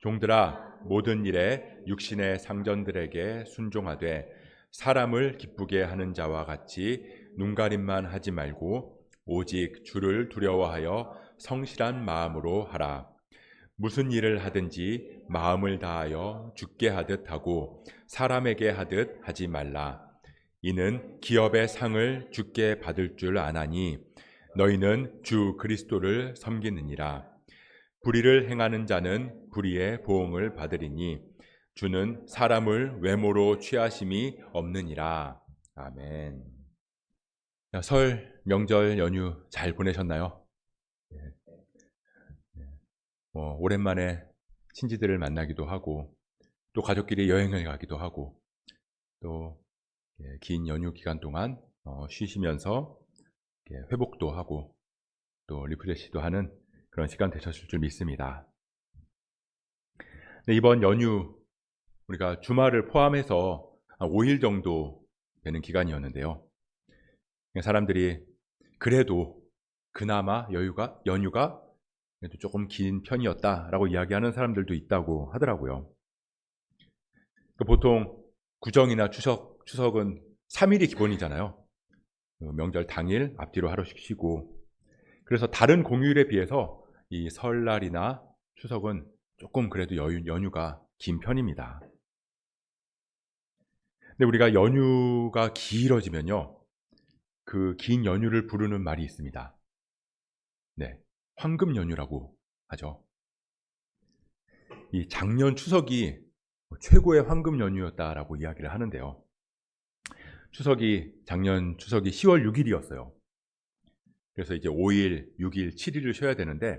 종들아 모든 일에 육신의 상전들에게 순종하되 사람을 기쁘게 하는 자와 같이 눈가림만 하지 말고 오직 주를 두려워하여 성실한 마음으로 하라. 무슨 일을 하든지 마음을 다하여 주께 하듯 하고 사람에게 하듯 하지 말라. 이는 기업의 상을 주께 받을 줄 아나니 너희는 주 그리스도를 섬기느니라. 불의를 행하는 자는 불의의 보응을 받으리니 주는 사람을 외모로 취하심이 없느니라. 아멘. 설 명절 연휴 잘 보내셨나요? 오랜만에 친지들을 만나기도 하고 또 가족끼리 여행을 가기도 하고 또 긴 연휴 기간 동안 쉬시면서 회복도 하고 또 리프레시도 하는 그런 시간 되셨을 줄 믿습니다. 이번 연휴 우리가 주말을 포함해서 한 5일 정도 되는 기간이었는데요. 사람들이 그래도 그나마 연휴가 그래도 조금 긴 편이었다라고 이야기하는 사람들도 있다고 하더라고요. 보통 구정이나 추석은 3일이 기본이잖아요. 명절 당일 앞뒤로 하루씩 쉬고, 그래서 다른 공휴일에 비해서 이 설날이나 추석은 조금 그래도 연휴가 긴 편입니다. 근데 우리가 연휴가 길어지면요, 그 긴 연휴를 부르는 말이 있습니다. 네, 황금 연휴라고 하죠. 이 작년 추석이 최고의 황금 연휴였다라고 이야기를 하는데요. 작년 추석이 10월 6일이었어요. 그래서 이제 5일, 6일, 7일을 쉬어야 되는데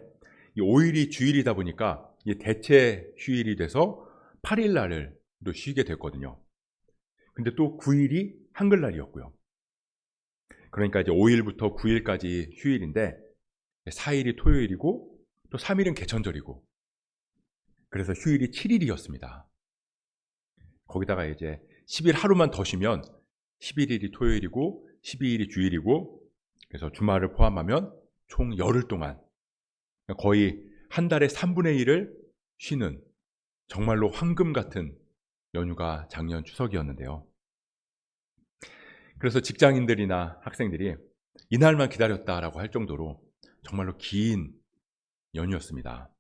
이 5일이 주일이다 보니까 대체 휴일이 돼서 8일 날을 또 쉬게 됐거든요. 근데 또 9일이 한글날이었고요. 그러니까 이제 5일부터 9일까지 휴일인데 4일이 토요일이고 또 3일은 개천절이고, 그래서 휴일이 7일이었습니다. 거기다가 이제 10일 하루만 더 쉬면 11일이 토요일이고 12일이 주일이고, 그래서 주말을 포함하면 총 열흘 동안 거의 한 달에 3분의 1을 쉬는 정말로 황금 같은 연휴가 작년 추석이었는데요. 그래서 직장인들이나 학생들이 이날만 기다렸다라고 할 정도로 정말로 긴 연휴였습니다.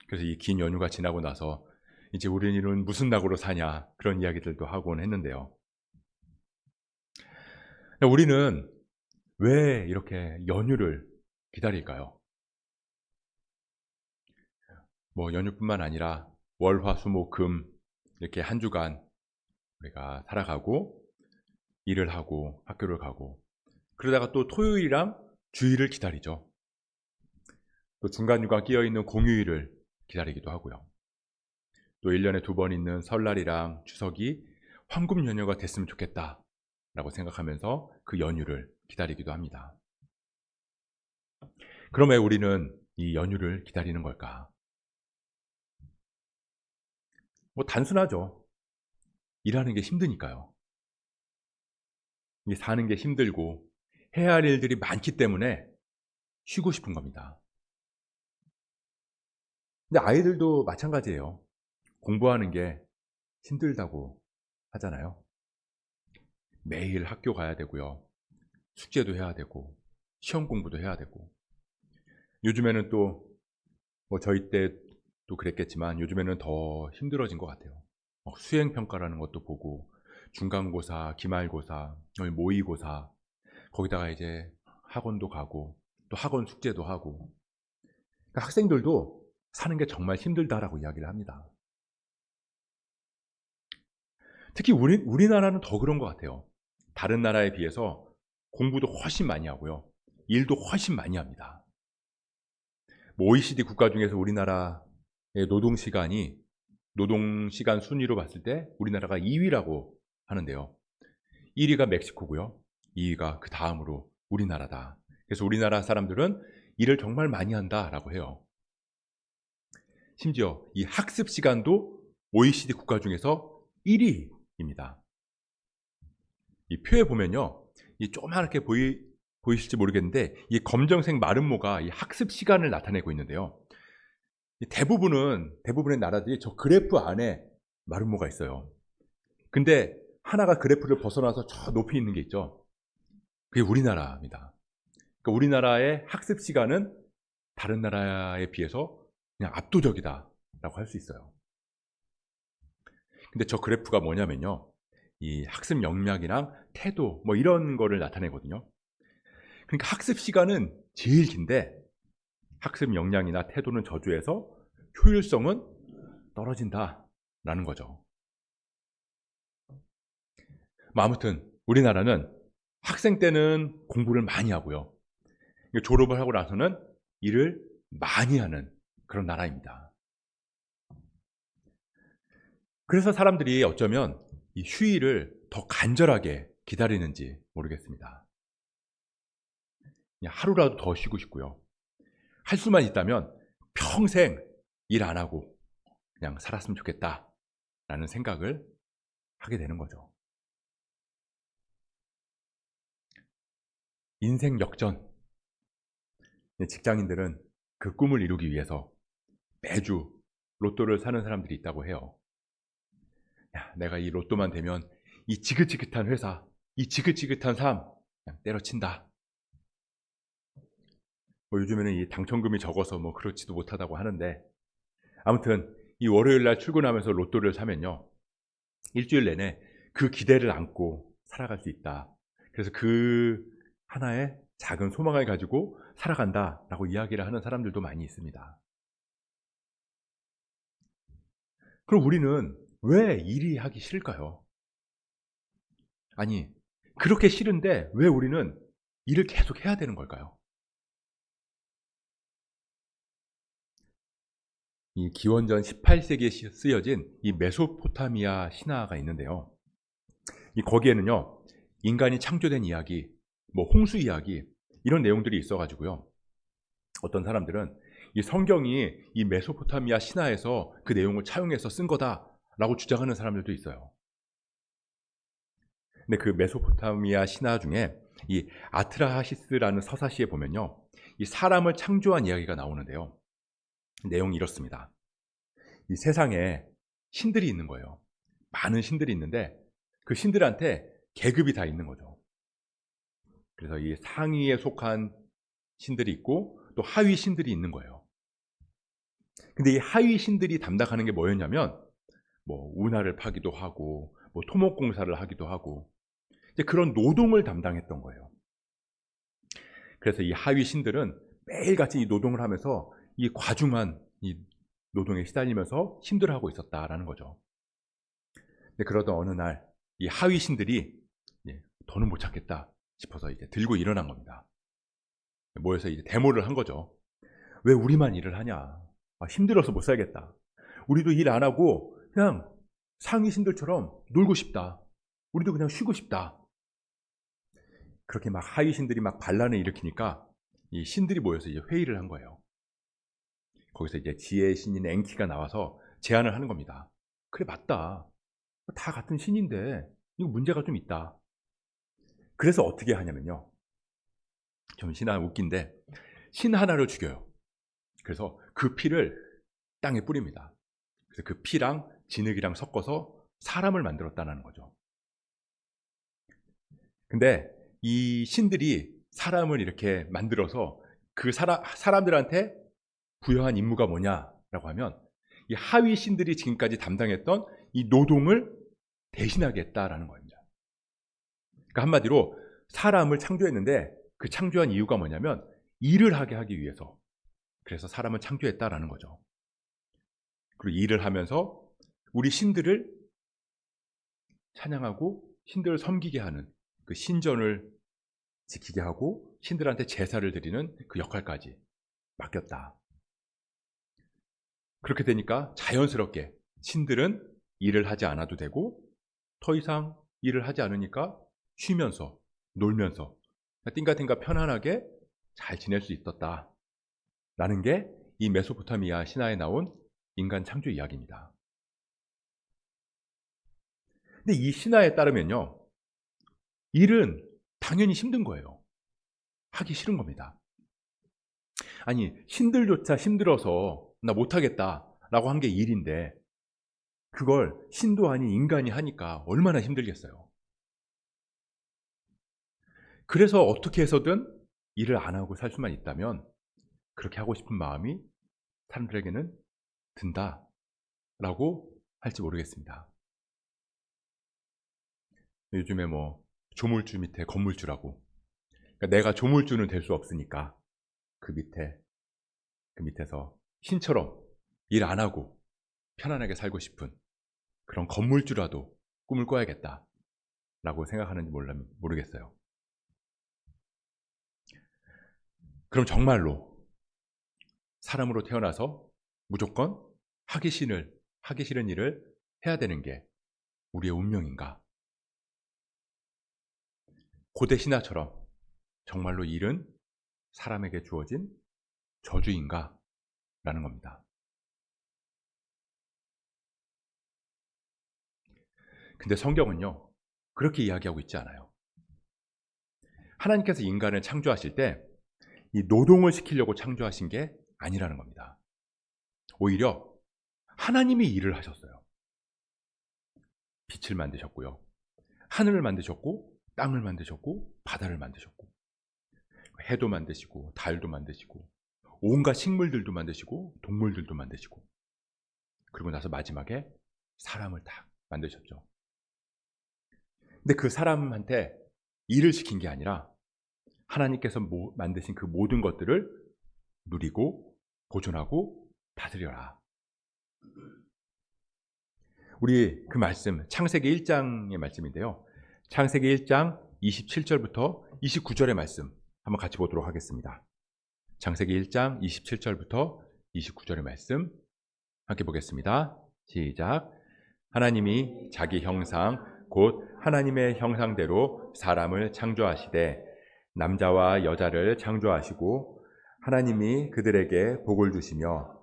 그래서 이 긴 연휴가 지나고 나서 이제 우리는 무슨 낙으로 사냐, 그런 이야기들도 하곤 했는데요. 우리는 왜 이렇게 연휴를 기다릴까요? 연휴뿐만 아니라 월, 화, 수, 목, 금 이렇게 한 주간 우리가 살아가고 일을 하고 학교를 가고, 그러다가 또 토요일이랑 주일을 기다리죠. 또 중간중간 끼어있는 공휴일을 기다리기도 하고요. 또 1년에 2번 있는 설날이랑 추석이 황금 연휴가 됐으면 좋겠다라고 생각하면서 그 연휴를 기다리기도 합니다. 그럼 왜 우리는 이 연휴를 기다리는 걸까? 단순하죠. 일하는 게 힘드니까요. 사는 게 힘들고 해야 할 일들이 많기 때문에 쉬고 싶은 겁니다. 근데 아이들도 마찬가지예요. 공부하는 게 힘들다고 하잖아요. 매일 학교 가야 되고요. 숙제도 해야 되고 시험 공부도 해야 되고, 요즘에는 또 저희 때도 그랬겠지만 요즘에는 더 힘들어진 것 같아요. 수행평가라는 것도 보고 중간고사, 기말고사, 모의고사, 거기다가 이제 학원도 가고 또 학원 숙제도 하고, 그러니까 학생들도 사는 게 정말 힘들다라고 이야기를 합니다. 특히 우리나라는 더 그런 것 같아요. 다른 나라에 비해서 공부도 훨씬 많이 하고요. 일도 훨씬 많이 합니다. OECD 국가 중에서 우리나라의 노동시간 순위로 봤을 때 우리나라가 2위라고 하는데요. 1위가 멕시코고요. 2위가 그 다음으로 우리나라다. 그래서 우리나라 사람들은 일을 정말 많이 한다라고 해요. 심지어 이 학습 시간도 OECD 국가 중에서 1위입니다. 이 표에 보면요, 이 조그맣게 보이실지 모르겠는데 이 검정색 마름모가 이 학습 시간을 나타내고 있는데요. 대부분의 나라들이 저 그래프 안에 마름모가 있어요. 근데 하나가 그래프를 벗어나서 저 높이 있는 게 있죠. 그게 우리나라입니다. 그러니까 우리나라의 학습 시간은 다른 나라에 비해서 그냥 압도적이다라고 할 수 있어요. 근데 저 그래프가 뭐냐면요, 이 학습 역량이랑 태도 뭐 이런 거를 나타내거든요. 그러니까 학습 시간은 제일 긴데 학습 역량이나 태도는 저조해서 효율성은 떨어진다라는 거죠. 아무튼 우리나라는 학생 때는 공부를 많이 하고요, 졸업을 하고 나서는 일을 많이 하는 그런 나라입니다. 그래서 사람들이 어쩌면 이 휴일을 더 간절하게 기다리는지 모르겠습니다. 그냥 하루라도 더 쉬고 싶고요, 할 수만 있다면 평생 일 안 하고 그냥 살았으면 좋겠다라는 생각을 하게 되는 거죠. 인생 역전. 직장인들은 그 꿈을 이루기 위해서 매주 로또를 사는 사람들이 있다고 해요. 야, 내가 이 로또만 되면 이 지긋지긋한 회사, 이 지긋지긋한 삶 그냥 때려친다. 요즘에는 이 당첨금이 적어서 뭐 그렇지도 못하다고 하는데, 아무튼 이 월요일 날 출근하면서 로또를 사면요, 일주일 내내 그 기대를 안고 살아갈 수 있다. 그래서 그 하나의 작은 소망을 가지고 살아간다라고 이야기를 하는 사람들도 많이 있습니다. 그럼 우리는 왜 일이 하기 싫을까요? 아니, 그렇게 싫은데 왜 우리는 일을 계속 해야 되는 걸까요? 이 기원전 18세기에 쓰여진 이 메소포타미아 신화가 있는데요, 이 거기에는요, 인간이 창조된 이야기, 뭐 홍수 이야기 이런 내용들이 있어가지고요, 어떤 사람들은 이 성경이 이 메소포타미아 신화에서 그 내용을 차용해서 쓴 거다라고 주장하는 사람들도 있어요. 근데 그 메소포타미아 신화 중에 이 아트라하시스라는 서사시에 보면요, 이 사람을 창조한 이야기가 나오는데요, 내용이 이렇습니다. 이 세상에 신들이 있는 거예요. 많은 신들이 있는데 그 신들한테 계급이 다 있는 거죠. 그래서 이 상위에 속한 신들이 있고 또 하위 신들이 있는 거예요. 근데 이 하위 신들이 담당하는 게 뭐였냐면, 뭐 운하를 파기도 하고 뭐 토목공사를 하기도 하고 이제 그런 노동을 담당했던 거예요. 그래서 이 하위 신들은 매일같이 이 노동을 하면서 이 과중한 이 노동에 시달리면서 힘들어하고 있었다라는 거죠. 근데 그러던 어느 날 이 하위 신들이 더는 못 참겠다 싶어서 이제 들고 일어난 겁니다. 모여서 이제 데모를 한 거죠. 왜 우리만 일을 하냐? 힘들어서 못 살겠다. 우리도 일 안 하고 그냥 상위 신들처럼 놀고 싶다. 우리도 그냥 쉬고 싶다. 그렇게 막 하위 신들이 막 반란을 일으키니까 이 신들이 모여서 이제 회의를 한 거예요. 거기서 이제 지혜의 신인 엔키가 나와서 제안을 하는 겁니다. 그래, 맞다. 다 같은 신인데 이거 문제가 좀 있다. 그래서 어떻게 하냐면요, 좀 신하 웃긴데 신 하나를 죽여요. 그래서 그 피를 땅에 뿌립니다. 그래서 그 피랑 진흙이랑 섞어서 사람을 만들었다는 거죠. 근데 이 신들이 사람을 이렇게 만들어서 그 사람들한테 부여한 임무가 뭐냐라고 하면, 이 하위 신들이 지금까지 담당했던 이 노동을 대신하게 했다라는 겁니다. 그러니까 한마디로 사람을 창조했는데 그 창조한 이유가 뭐냐면 일을 하게 하기 위해서, 그래서 사람을 창조했다라는 거죠. 그리고 일을 하면서 우리 신들을 찬양하고 신들을 섬기게 하는 그 신전을 지키게 하고 신들한테 제사를 드리는 그 역할까지 맡겼다. 그렇게 되니까 자연스럽게 신들은 일을 하지 않아도 되고 더 이상 일을 하지 않으니까 쉬면서 놀면서 띵가띵가 편안하게 잘 지낼 수 있었다라는 게 이 메소포타미아 신화에 나온 인간 창조 이야기입니다. 근데 이 신화에 따르면요, 일은 당연히 힘든 거예요. 하기 싫은 겁니다. 아니, 신들조차 힘들어서 나 못하겠다라고 한 게 일인데 그걸 신도 아닌 인간이 하니까 얼마나 힘들겠어요. 그래서 어떻게 해서든 일을 안 하고 살 수만 있다면 그렇게 하고 싶은 마음이 사람들에게는 든다라고 할지 모르겠습니다. 요즘에 뭐 조물주 밑에 건물주라고, 그러니까 내가 조물주는 될 수 없으니까 그 밑에서 신처럼 일 안 하고 편안하게 살고 싶은 그런 건물주라도 꿈을 꿔야겠다라고 생각하는지 모르겠어요. 그럼 정말로 사람으로 태어나서 무조건 하기 싫은 일을 해야 되는 게 우리의 운명인가? 고대 신화처럼 정말로 일은 사람에게 주어진 저주인가? 라는 겁니다. 근데 성경은요, 그렇게 이야기하고 있지 않아요. 하나님께서 인간을 창조하실 때 이 노동을 시키려고 창조하신 게 아니라는 겁니다. 오히려 하나님이 일을 하셨어요. 빛을 만드셨고요. 하늘을 만드셨고, 땅을 만드셨고, 바다를 만드셨고, 해도 만드시고, 달도 만드시고, 온갖 식물들도 만드시고, 동물들도 만드시고, 그리고 나서 마지막에 사람을 딱 만드셨죠. 근데 그 사람한테 일을 시킨 게 아니라 하나님께서 만드신 그 모든 것들을 누리고 보존하고 다스려라. 우리 그 말씀 창세기 1장의 말씀인데요. 창세기 1장 27절부터 29절의 말씀 한번 같이 보도록 하겠습니다. 창세기 1장 27절부터 29절의 말씀 함께 보겠습니다. 시작. 하나님이 자기 형상 곧 하나님의 형상대로 사람을 창조하시되 남자와 여자를 창조하시고 하나님이 그들에게 복을 주시며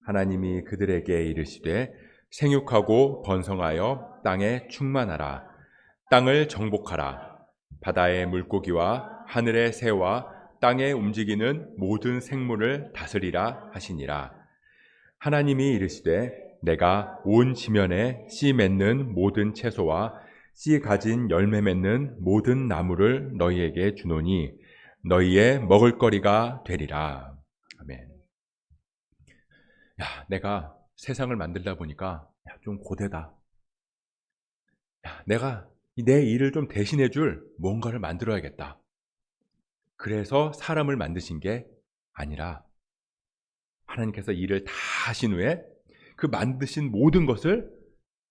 하나님이 그들에게 이르시되 생육하고 번성하여 땅에 충만하라. 땅을 정복하라. 바다의 물고기와 하늘의 새와 땅에 움직이는 모든 생물을 다스리라 하시니라. 하나님이 이르시되 내가 온 지면에 씨 맺는 모든 채소와 씨 가진 열매 맺는 모든 나무를 너희에게 주노니 너희의 먹을거리가 되리라. 아멘. 야, 내가 세상을 만들다 보니까 좀 고되다. 야, 내가 내 일을 좀 대신해 줄 뭔가를 만들어야겠다. 그래서 사람을 만드신 게 아니라 하나님께서 일을 다 하신 후에 그 만드신 모든 것을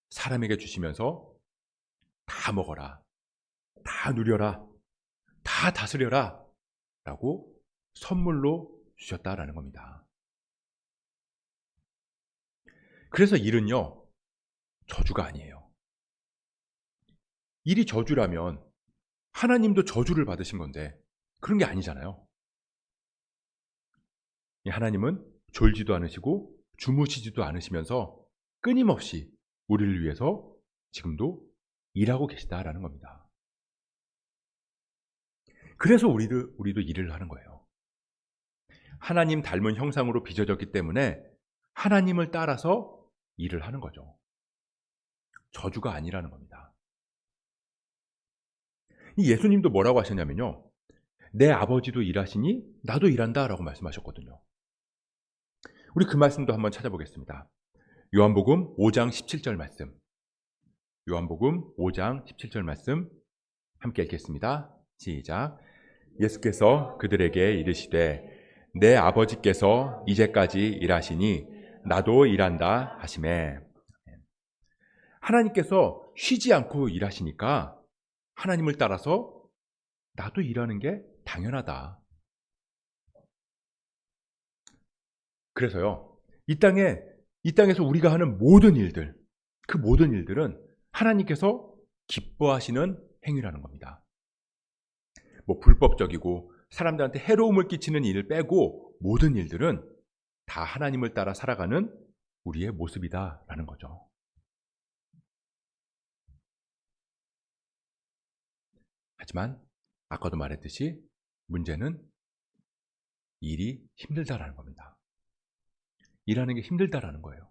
사람에게 주시면서 다 먹어라, 다 누려라, 다 다스려라 라고 선물로 주셨다라는 겁니다. 그래서 일은요, 저주가 아니에요. 일이 저주라면 하나님도 저주를 받으신 건데 그런 게 아니잖아요. 하나님은 졸지도 않으시고 주무시지도 않으시면서 끊임없이 우리를 위해서 지금도 일하고 계시다라는 겁니다. 그래서 우리도 일을 하는 거예요. 하나님 닮은 형상으로 빚어졌기 때문에 하나님을 따라서 일을 하는 거죠. 저주가 아니라는 겁니다. 예수님도 뭐라고 하셨냐면요. 내 아버지도 일하시니 나도 일한다 라고 말씀하셨거든요. 우리 그 말씀도 한번 찾아보겠습니다. 요한복음 5장 17절 말씀. 요한복음 5장 17절 말씀 함께 읽겠습니다. 시작. 예수께서 그들에게 이르시되 내 아버지께서 이제까지 일하시니 나도 일한다 하시매. 하나님께서 쉬지 않고 일하시니까 하나님을 따라서 나도 일하는 게 당연하다. 그래서요, 이 땅에서 우리가 하는 모든 일들, 그 모든 일들은 하나님께서 기뻐하시는 행위라는 겁니다. 뭐 불법적이고 사람들한테 해로움을 끼치는 일을 빼고 모든 일들은 다 하나님을 따라 살아가는 우리의 모습이다라는 거죠. 하지만 아까도 말했듯이 문제는 일이 힘들다라는 겁니다. 일하는 게 힘들다라는 거예요.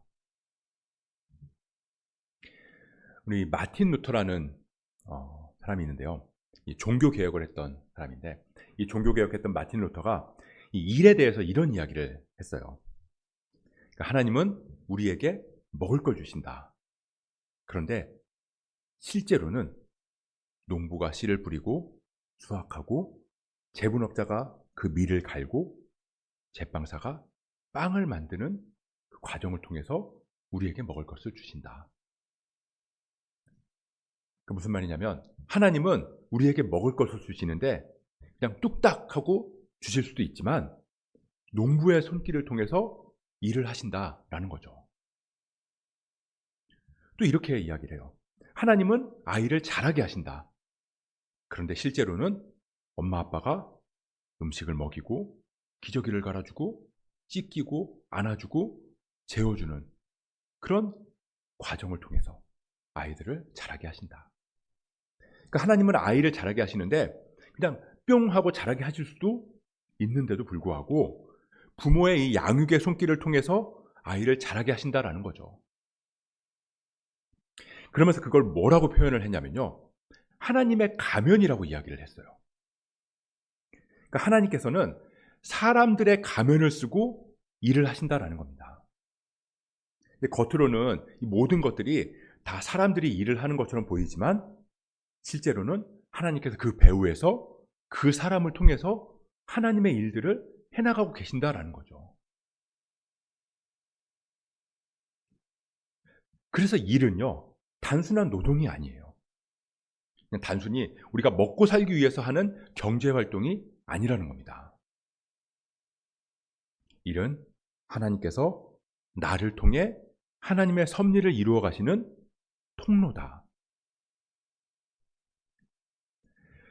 우리 마틴 루터라는 사람이 있는데요. 이 종교 개혁을 했던 사람인데, 이 종교 개혁했던 마틴 루터가 이 일에 대해서 이런 이야기를 했어요. 그러니까 하나님은 우리에게 먹을 걸 주신다. 그런데 실제로는 농부가 씨를 뿌리고 수확하고 제분업자가 그 밀을 갈고 제빵사가 빵을 만드는 그 과정을 통해서 우리에게 먹을 것을 주신다. 그 무슨 말이냐면 하나님은 우리에게 먹을 것을 주시는데 그냥 뚝딱 하고 주실 수도 있지만 농부의 손길을 통해서 일을 하신다라는 거죠. 또 이렇게 이야기를 해요. 하나님은 아이를 자라게 하신다. 그런데 실제로는 엄마 아빠가 음식을 먹이고 기저귀를 갈아주고 찢기고 안아주고 재워주는 그런 과정을 통해서 아이들을 자라게 하신다. 그러니까 하나님은 아이를 자라게 하시는데 그냥 뿅 하고 자라게 하실 수도 있는데도 불구하고 부모의 이 양육의 손길을 통해서 아이를 자라게 하신다라는 거죠. 그러면서 그걸 뭐라고 표현을 했냐면요. 하나님의 가면이라고 이야기를 했어요. 그러니까 하나님께서는 사람들의 가면을 쓰고 일을 하신다라는 겁니다. 겉으로는 이 모든 것들이 다 사람들이 일을 하는 것처럼 보이지만 실제로는 하나님께서 그 배후에서 그 사람을 통해서 하나님의 일들을 해나가고 계신다라는 거죠. 그래서 일은요, 단순한 노동이 아니에요. 그냥 단순히 우리가 먹고 살기 위해서 하는 경제활동이 아니라는 겁니다. 일은 하나님께서 나를 통해 하나님의 섭리를 이루어 가시는 통로다.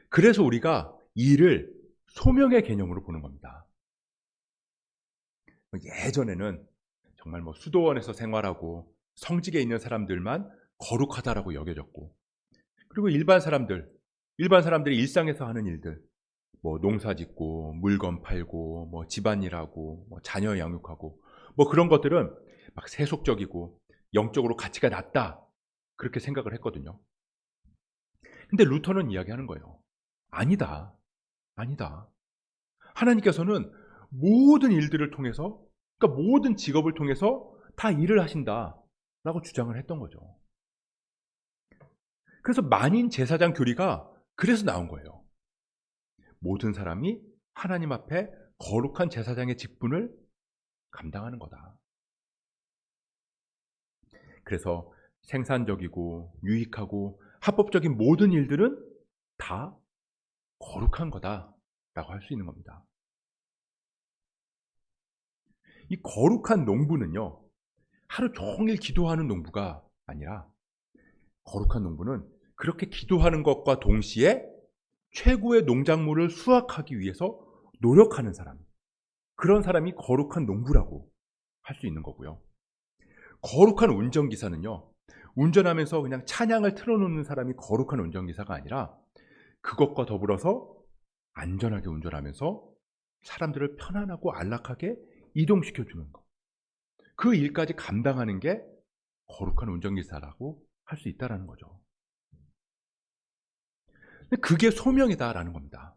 그래서 우리가 일을 소명의 개념으로 보는 겁니다. 예전에는 정말 수도원에서 생활하고 성직에 있는 사람들만 거룩하다라고 여겨졌고, 그리고 일반 사람들이 일상에서 하는 일들, 농사 짓고 물건 팔고 집안일하고 자녀 양육하고 그런 것들은 막 세속적이고 영적으로 가치가 낮다 그렇게 생각을 했거든요. 근데 루터는 이야기하는 거예요. 아니다. 하나님께서는 모든 일들을 통해서, 그러니까 모든 직업을 통해서 다 일을 하신다라고 주장을 했던 거죠. 그래서 만인 제사장 교리가 그래서 나온 거예요. 모든 사람이 하나님 앞에 거룩한 제사장의 직분을 감당하는 거다. 그래서 생산적이고 유익하고 합법적인 모든 일들은 다 거룩한 거다라고 할 수 있는 겁니다. 이 거룩한 농부는요, 하루 종일 기도하는 농부가 아니라 거룩한 농부는 그렇게 기도하는 것과 동시에 최고의 농작물을 수확하기 위해서 노력하는 사람, 그런 사람이 거룩한 농부라고 할 수 있는 거고요. 거룩한 운전기사는요, 운전하면서 그냥 찬양을 틀어놓는 사람이 거룩한 운전기사가 아니라 그것과 더불어서 안전하게 운전하면서 사람들을 편안하고 안락하게 이동시켜주는 것, 그 일까지 감당하는 게 거룩한 운전기사라고 할 수 있다는 거죠. 그게 소명이다라는 겁니다.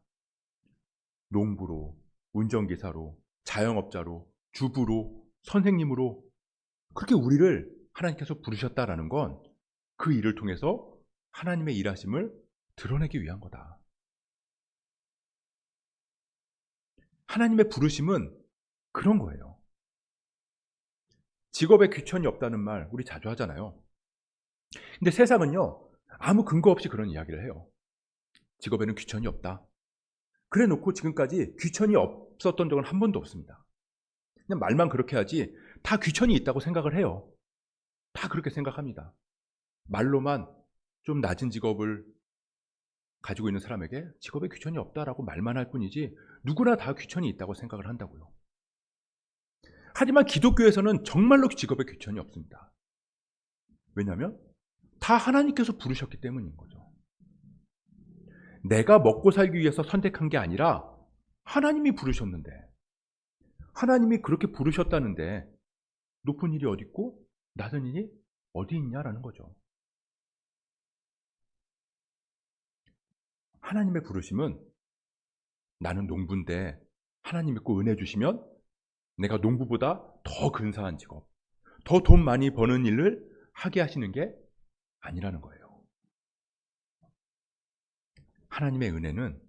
농부로, 운전기사로, 자영업자로, 주부로, 선생님으로 그렇게 우리를 하나님께서 부르셨다라는 건 그 일을 통해서 하나님의 일하심을 드러내기 위한 거다. 하나님의 부르심은 그런 거예요. 직업에 귀천이 없다는 말 우리 자주 하잖아요. 근데 세상은요, 아무 근거 없이 그런 이야기를 해요. 직업에는 귀천이 없다. 그래 놓고 지금까지 귀천이 없었던 적은 한 번도 없습니다. 그냥 말만 그렇게 하지 다 귀천이 있다고 생각을 해요. 다 그렇게 생각합니다. 말로만 좀 낮은 직업을 가지고 있는 사람에게 직업에 귀천이 없다라고 말만 할 뿐이지 누구나 다 귀천이 있다고 생각을 한다고요. 하지만 기독교에서는 정말로 직업에 귀천이 없습니다. 왜냐하면 다 하나님께서 부르셨기 때문인 거죠. 내가 먹고 살기 위해서 선택한 게 아니라 하나님이 부르셨는데, 하나님이 그렇게 부르셨다는데 높은 일이 어디 있고 낮은 일이 어디 있냐라는 거죠. 하나님의 부르심은 나는 농부인데 하나님 믿고 은혜 주시면 내가 농부보다 더 근사한 직업, 더 돈 많이 버는 일을 하게 하시는 게 아니라는 거예요. 하나님의 은혜는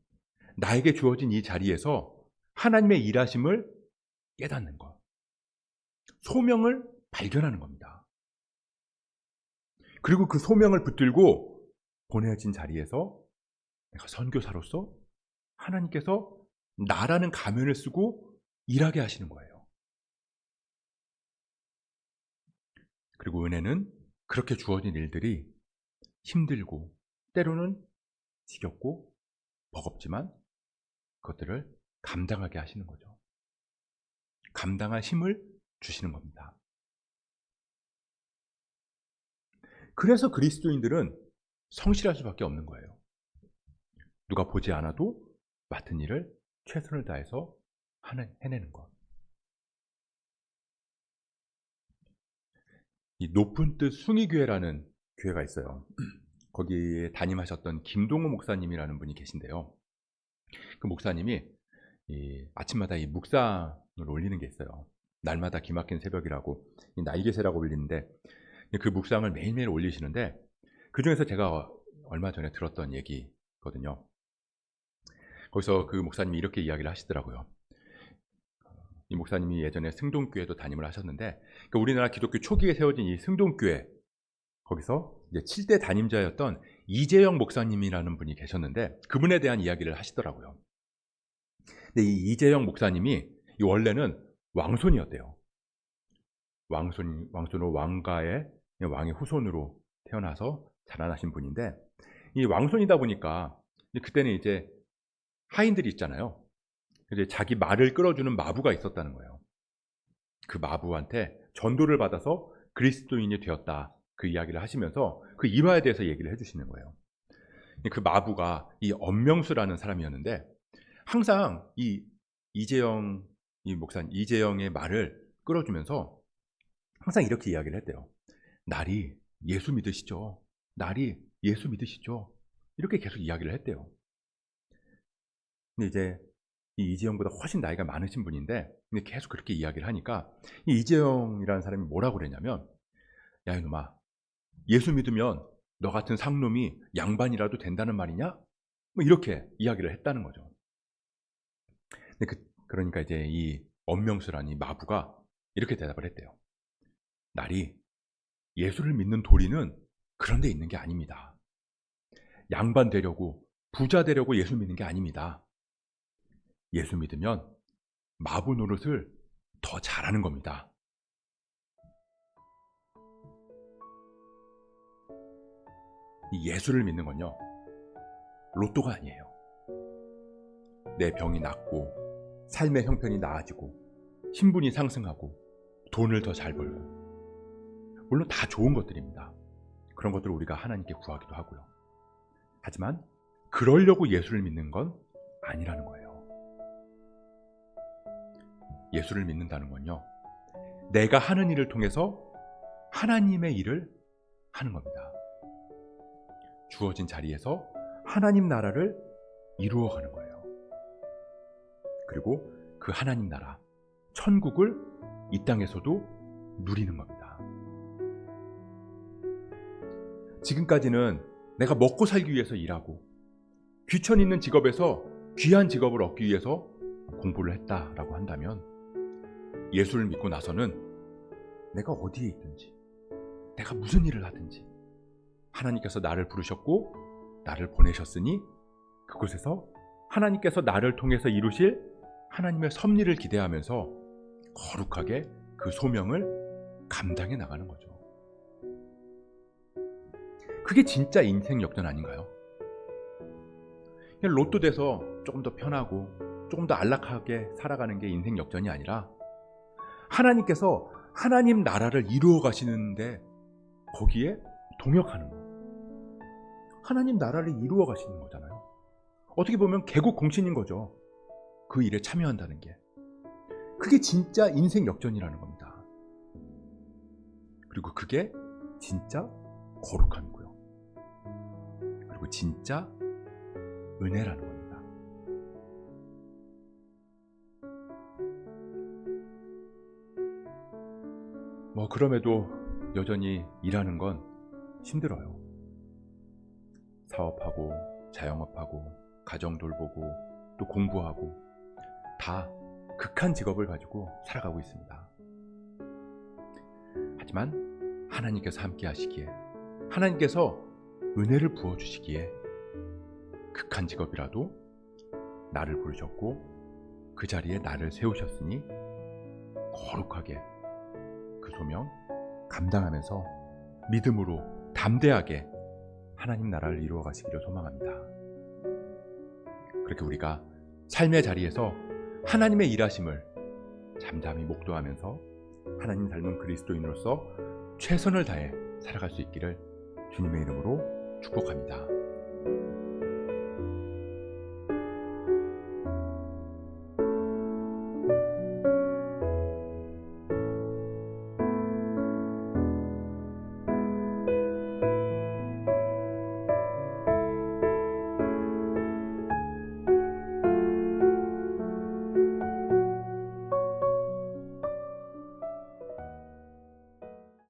나에게 주어진 이 자리에서 하나님의 일하심을 깨닫는 것, 소명을 발견하는 겁니다. 그리고 그 소명을 붙들고 보내진 자리에서 내가 선교사로서 하나님께서 나라는 가면을 쓰고 일하게 하시는 거예요. 그리고 은혜는 그렇게 주어진 일들이 힘들고 때로는 지겹고 버겁지만 그것들을 감당하게 하시는 거죠. 감당할 힘을 주시는 겁니다. 그래서 그리스도인들은 성실할 수밖에 없는 거예요. 누가 보지 않아도 맡은 일을 최선을 다해서 해내는 것. 이 높은 뜻 숭의교회라는 교회가 있어요. 거기에 담임하셨던 김동호 목사님이라는 분이 계신데요. 그 목사님이 아침마다 이 묵상을 올리는 게 있어요. 날마다 기막힌 새벽이라고, 이 날개새라고 불리는데 그 묵상을 매일매일 올리시는데 그 중에서 제가 얼마 전에 들었던 얘기거든요. 거기서 그 목사님이 이렇게 이야기를 하시더라고요. 이 목사님이 예전에 승동교회도 담임을 하셨는데 그러니까 우리나라 기독교 초기에 세워진 이 승동교회 거기서 이제 7대 담임자였던 이재영 목사님이라는 분이 계셨는데 그분에 대한 이야기를 하시더라고요. 근데 이 이재영 목사님이 원래는 왕손이었대요. 왕손으로 왕가의 후손으로 태어나서 자라나신 분인데 이 왕손이다 보니까 그때는 이제 하인들이 있잖아요. 이제 자기 말을 끌어주는 마부가 있었다는 거예요. 그 마부한테 전도를 받아서 그리스도인이 되었다. 그 이야기를 하시면서 그 일화에 대해서 얘기를 해주시는 거예요. 그 마부가 이 엄명수라는 사람이었는데 항상 이 이재영 이 목사님 이재영의 말을 끌어주면서 항상 이렇게 이야기를 했대요. 날이 예수 믿으시죠? 날이 예수 믿으시죠? 이렇게 계속 이야기를 했대요. 근데 이제 이 이재영보다 훨씬 나이가 많으신 분인데 근데 계속 그렇게 이야기를 하니까 이 이재영이라는 사람이 뭐라고 그랬냐면 야 이놈아 예수 믿으면 너 같은 상놈이 양반이라도 된다는 말이냐? 뭐 이렇게 이야기를 했다는 거죠. 근데 그러니까 이제 이 엄명수라는 이 마부가 이렇게 대답을 했대요. 날이 예수를 믿는 도리는 그런 데 있는 게 아닙니다. 양반 되려고 부자 되려고 예수 믿는 게 아닙니다. 예수 믿으면 마부 노릇을 더 잘하는 겁니다. 이 예수를 믿는 건요 로또가 아니에요. 내 병이 낫고 삶의 형편이 나아지고 신분이 상승하고 돈을 더 잘 벌고 물론 다 좋은 것들입니다. 그런 것들을 우리가 하나님께 구하기도 하고요. 하지만 그러려고 예수를 믿는 건 아니라는 거예요. 예수를 믿는다는 건요 내가 하는 일을 통해서 하나님의 일을 하는 겁니다. 주어진 자리에서 하나님 나라를 이루어가는 거예요. 그리고 그 하나님 나라, 천국을 이 땅에서도 누리는 겁니다. 지금까지는 내가 먹고 살기 위해서 일하고 귀천 있는 직업에서 귀한 직업을 얻기 위해서 공부를 했다라고 한다면 예수를 믿고 나서는 내가 어디에 있든지 내가 무슨 일을 하든지 하나님께서 나를 부르셨고 나를 보내셨으니 그곳에서 하나님께서 나를 통해서 이루실 하나님의 섭리를 기대하면서 거룩하게 그 소명을 감당해 나가는 거죠. 그게 진짜 인생 역전 아닌가요? 그냥 로또 돼서 조금 더 편하고 조금 더 안락하게 살아가는 게 인생 역전이 아니라 하나님께서 하나님 나라를 이루어 가시는데 거기에 동역하는 거. 하나님 나라를 이루어 가시는 거잖아요. 어떻게 보면 개국 공신인 거죠. 그 일에 참여한다는 게. 그게 진짜 인생 역전이라는 겁니다. 그리고 그게 진짜 거룩함이고요. 그리고 진짜 은혜라는 겁니다. 그럼에도 여전히 일하는 건 힘들어요. 사업하고 자영업하고 가정 돌보고 또 공부하고 다 극한 직업을 가지고 살아가고 있습니다. 하지만 하나님께서 함께 하시기에, 하나님께서 은혜를 부어주시기에 극한 직업이라도 나를 부르셨고 그 자리에 나를 세우셨으니 거룩하게 그 소명 감당하면서 믿음으로 담대하게 하나님 나라를 이루어 가시기를 소망합니다. 그렇게 우리가 삶의 자리에서 하나님의 일하심을 잠잠히 목도하면서 하나님 닮은 그리스도인으로서 최선을 다해 살아갈 수 있기를 주님의 이름으로 축복합니다.